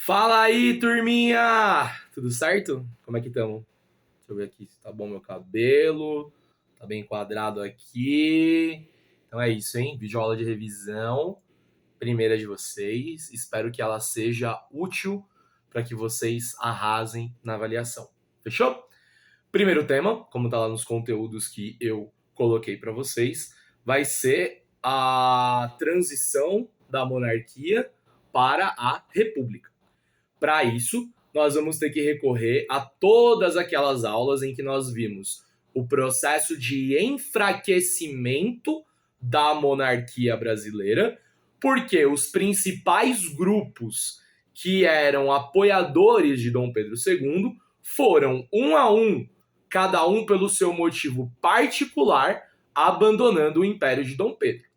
Fala aí, turminha! Tudo certo? Como é que estamos? Deixa eu ver aqui se tá bom meu cabelo. Tá bem enquadrado aqui. Então é isso, hein? Videoaula de revisão. Primeira de vocês. Espero que ela seja útil para que vocês arrasem na avaliação. Fechou? Primeiro tema, como tá lá nos conteúdos que eu coloquei para vocês, vai ser a transição da monarquia para a república. Para isso, nós vamos ter que recorrer a todas aquelas aulas em que nós vimos o processo de enfraquecimento da monarquia brasileira, porque os principais grupos que eram apoiadores de Dom Pedro II foram um a um, cada um pelo seu motivo particular, abandonando o império de Dom Pedro.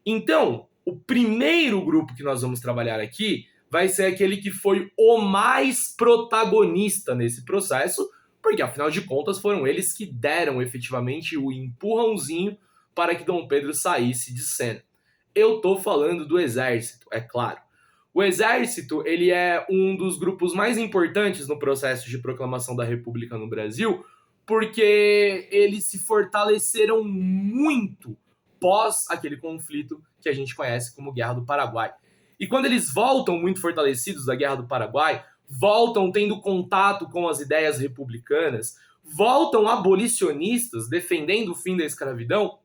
Então, o primeiro grupo que nós vamos trabalhar aqui vai ser aquele que foi o mais protagonista nesse processo, porque afinal de contas foram eles que deram efetivamente o empurrãozinho para que Dom Pedro saísse de cena. Eu estou falando do exército, é claro. O exército, ele é um dos grupos mais importantes no processo de proclamação da República no Brasil, porque eles se fortaleceram muito pós aquele conflito que a gente conhece como Guerra do Paraguai. E quando eles voltam muito fortalecidos da Guerra do Paraguai, voltam tendo contato com as ideias republicanas, voltam abolicionistas defendendo o fim da escravidão,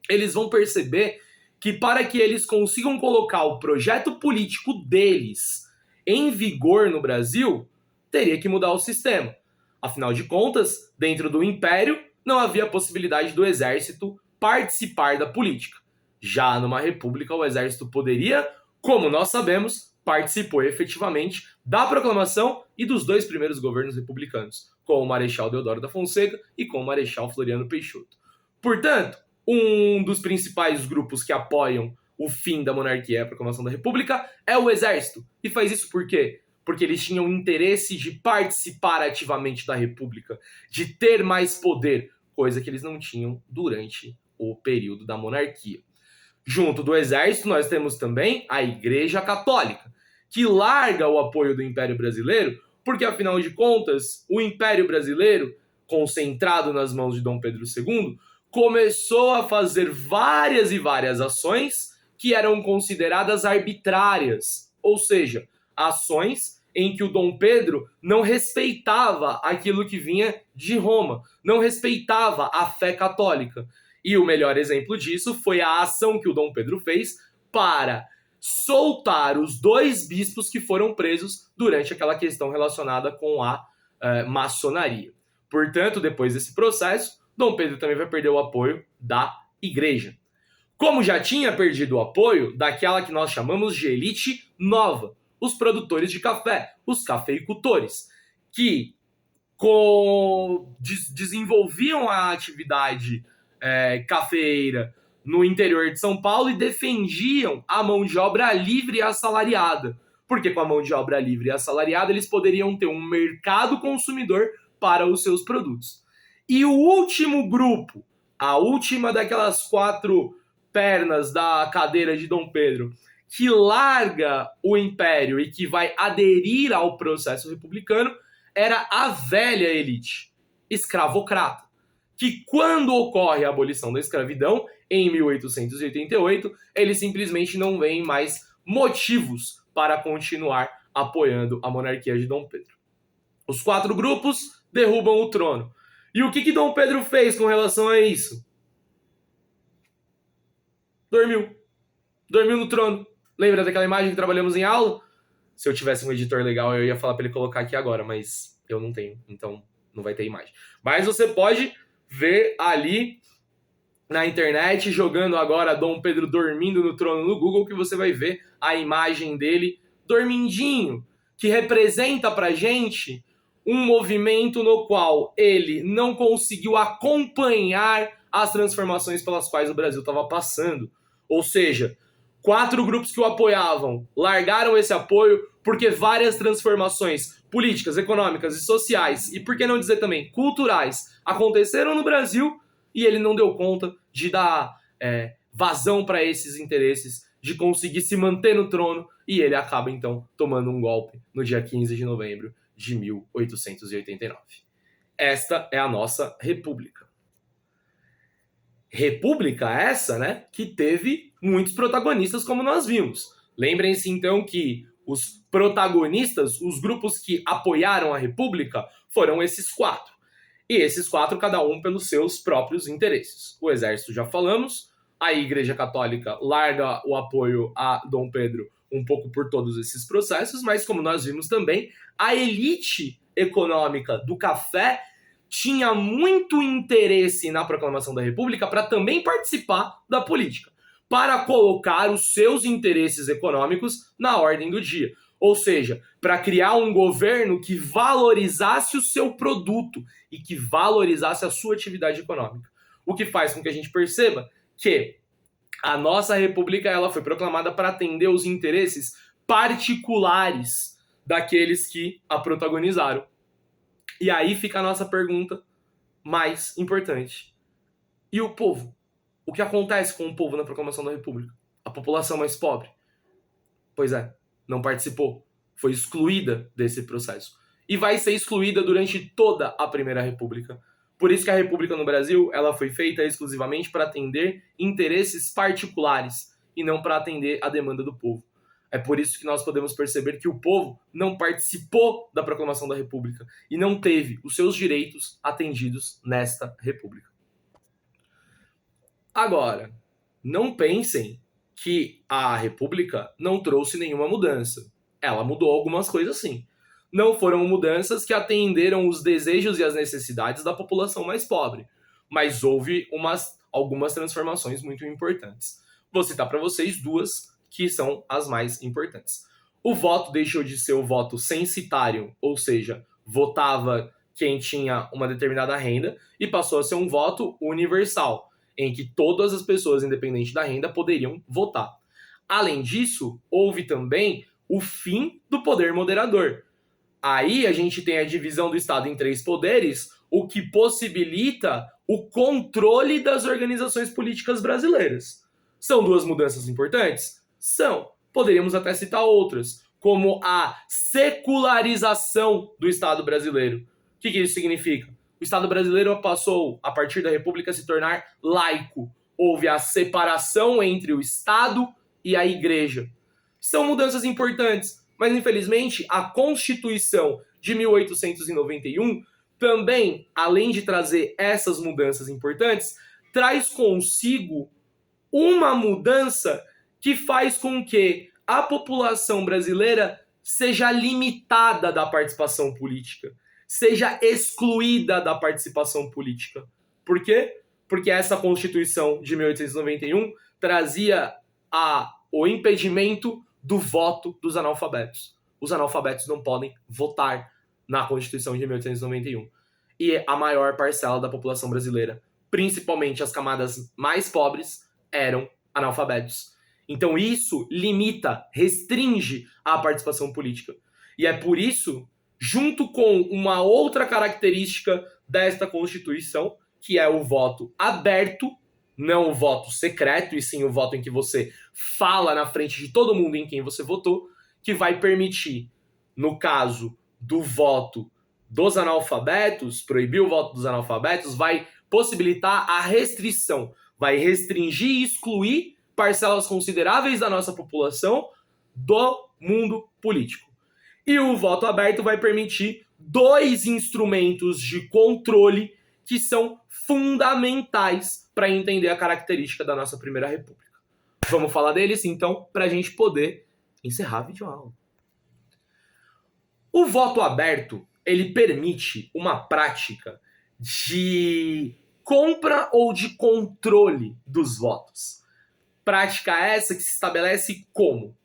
eles vão perceber que para que eles consigam colocar o projeto político deles em vigor no Brasil, teria que mudar o sistema. Afinal de contas, dentro do Império, não havia possibilidade do exército participar da política. Já numa república, o exército poderia, como nós sabemos, participou efetivamente da proclamação e dos dois primeiros governos republicanos, com o Marechal Deodoro da Fonseca e com o Marechal Floriano Peixoto. Portanto, um dos principais grupos que apoiam o fim da monarquia e a proclamação da república é o exército. E faz isso por quê? Porque eles tinham interesse de participar ativamente da república, de ter mais poder, coisa que eles não tinham durante o período da monarquia. Junto do exército, nós temos também a Igreja Católica, que larga o apoio do Império Brasileiro, porque, afinal de contas, o Império Brasileiro, concentrado nas mãos de Dom Pedro II, começou a fazer várias e várias ações que eram consideradas arbitrárias, ou seja, ações em que o Dom Pedro não respeitava aquilo que vinha de Roma, não respeitava a fé católica. E o melhor exemplo disso foi a ação que o Dom Pedro fez para soltar os dois bispos que foram presos durante aquela questão relacionada com a maçonaria. Portanto, depois desse processo, Dom Pedro também vai perder o apoio da igreja. Como já tinha perdido o apoio daquela que nós chamamos de elite nova, os produtores de café, os cafeicultores, que desenvolviam a atividade cafeeira no interior de São Paulo e defendiam a mão de obra livre e assalariada. Porque com a mão de obra livre e assalariada eles poderiam ter um mercado consumidor para os seus produtos. E o último grupo, a última daquelas 4 pernas da cadeira de Dom Pedro, que larga o império e que vai aderir ao processo republicano, era a velha elite escravocrata, que quando ocorre a abolição da escravidão, em 1888, eles simplesmente não veem mais motivos para continuar apoiando a monarquia de Dom Pedro. Os 4 grupos derrubam o trono. E o que Dom Pedro fez com relação a isso? Dormiu. Dormiu no trono. Lembra daquela imagem que trabalhamos em aula? Se eu tivesse um editor legal, eu ia falar para ele colocar aqui agora, mas eu não tenho, então não vai ter imagem. Mas você pode ver ali na internet, jogando agora Dom Pedro dormindo no trono no Google, que você vai ver a imagem dele dormindinho, que representa pra gente um movimento no qual ele não conseguiu acompanhar as transformações pelas quais o Brasil estava passando. Ou seja, 4 grupos que o apoiavam largaram esse apoio porque várias transformações políticas, econômicas e sociais, e por que não dizer também culturais, aconteceram no Brasil e ele não deu conta de dar vazão para esses interesses de conseguir se manter no trono, e ele acaba, então, tomando um golpe no dia 15 de novembro de 1889. Esta é a nossa república. República essa, né, que teve muitos protagonistas, como nós vimos. Lembrem-se, então, que os protagonistas, os grupos que apoiaram a república, foram esses quatro. E esses quatro, cada um pelos seus próprios interesses. O exército, já falamos. A Igreja Católica larga o apoio a Dom Pedro um pouco por todos esses processos, mas como nós vimos também, a elite econômica do café tinha muito interesse na proclamação da República para também participar da política, para colocar os seus interesses econômicos na ordem do dia. Ou seja, para criar um governo que valorizasse o seu produto e que valorizasse a sua atividade econômica. O que faz com que a gente perceba que a nossa república ela foi proclamada para atender os interesses particulares daqueles que a protagonizaram. E aí fica a nossa pergunta mais importante. E o povo? O que acontece com o povo na proclamação da república? A população mais pobre? Pois é, não participou. Foi excluída desse processo. E vai ser excluída durante toda a Primeira República. Por isso que a República no Brasil ela foi feita exclusivamente para atender interesses particulares e não para atender a demanda do povo. É por isso que nós podemos perceber que o povo não participou da proclamação da República e não teve os seus direitos atendidos nesta República. Agora, não pensem que a República não trouxe nenhuma mudança. Ela mudou algumas coisas sim. Não foram mudanças que atenderam os desejos e as necessidades da população mais pobre, mas houve algumas transformações muito importantes. Vou citar para vocês duas que são as mais importantes. O voto deixou de ser o voto censitário, ou seja, votava quem tinha uma determinada renda, e passou a ser um voto universal, em que todas as pessoas, independente da renda, poderiam votar. Além disso, houve também o fim do poder moderador. Aí a gente tem a divisão do Estado em 3 poderes, o que possibilita o controle das organizações políticas brasileiras. São 2 mudanças importantes? São. Poderíamos até citar outras, como a secularização do Estado brasileiro. O que isso significa? O Estado brasileiro passou, a partir da República, a se tornar laico. Houve a separação entre o Estado e a Igreja. São mudanças importantes, mas infelizmente a Constituição de 1891 também, além de trazer essas mudanças importantes, traz consigo uma mudança que faz com que a população brasileira seja limitada da participação política, seja excluída da participação política. Por quê? Porque essa Constituição de 1891 trazia o impedimento do voto dos analfabetos. Os analfabetos não podem votar na Constituição de 1891. E a maior parcela da população brasileira, principalmente as camadas mais pobres, eram analfabetos. Então isso limita, restringe a participação política. E é por isso, junto com uma outra característica desta Constituição, que é o voto aberto, não o voto secreto, e sim o voto em que você fala na frente de todo mundo em quem você votou, que vai permitir, no caso do voto dos analfabetos, proibir o voto dos analfabetos, vai possibilitar a restrição, vai restringir e excluir parcelas consideráveis da nossa população do mundo político. E o voto aberto vai permitir 2 instrumentos de controle que são fundamentais para entender a característica da nossa Primeira República. Vamos falar deles, então, para a gente poder encerrar a videoaula. O voto aberto, ele permite uma prática de compra ou de controle dos votos. Prática essa que se estabelece como?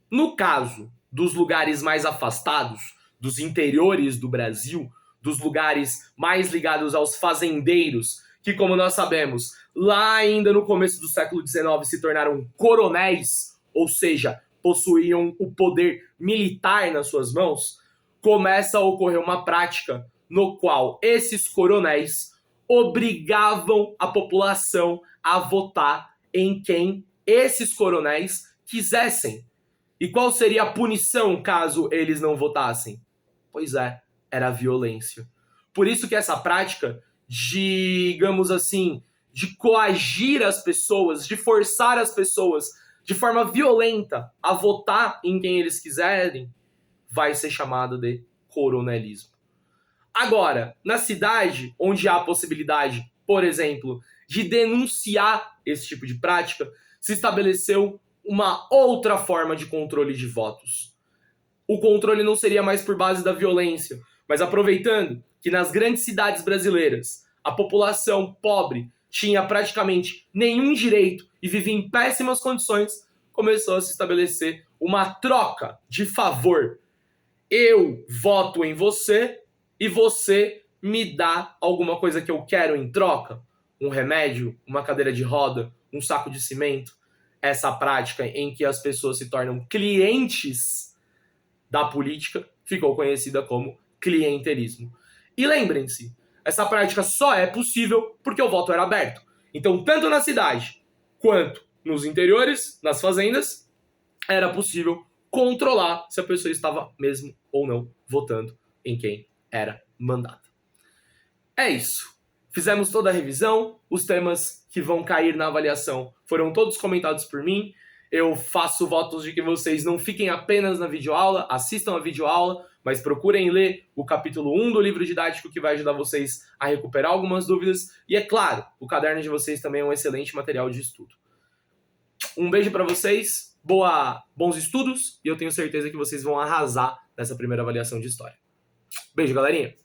No caso dos lugares mais afastados, dos interiores do Brasil, dos lugares mais ligados aos fazendeiros, que, como nós sabemos, lá ainda no começo do século XIX se tornaram coronéis, ou seja, possuíam o poder militar nas suas mãos, começa a ocorrer uma prática no qual esses coronéis obrigavam a população a votar em quem esses coronéis quisessem. E qual seria a punição caso eles não votassem? Pois é, era a violência. Por isso que essa prática, digamos assim, de coagir as pessoas, de forçar as pessoas de forma violenta a votar em quem eles quiserem, vai ser chamada de coronelismo. Agora, na cidade, onde há a possibilidade, por exemplo, de denunciar esse tipo de prática, se estabeleceu uma outra forma de controle de votos. O controle não seria mais por base da violência, mas aproveitando que nas grandes cidades brasileiras a população pobre tinha praticamente nenhum direito e vivia em péssimas condições, começou a se estabelecer uma troca de favor. Eu voto em você e você me dá alguma coisa que eu quero em troca. Um remédio, uma cadeira de roda, um saco de cimento. Essa prática em que as pessoas se tornam clientes da política ficou conhecida como clientelismo. E lembrem-se, essa prática só é possível porque o voto era aberto. Então, tanto na cidade quanto nos interiores, nas fazendas, era possível controlar se a pessoa estava mesmo ou não votando em quem era mandada. É isso. Fizemos toda a revisão, os temas que vão cair na avaliação foram todos comentados por mim. Eu faço votos de que vocês não fiquem apenas na videoaula, assistam a videoaula, mas procurem ler o capítulo 1 do livro didático que vai ajudar vocês a recuperar algumas dúvidas. E é claro, o caderno de vocês também é um excelente material de estudo. Um beijo para vocês, bons estudos, e eu tenho certeza que vocês vão arrasar nessa primeira avaliação de história. Beijo, galerinha!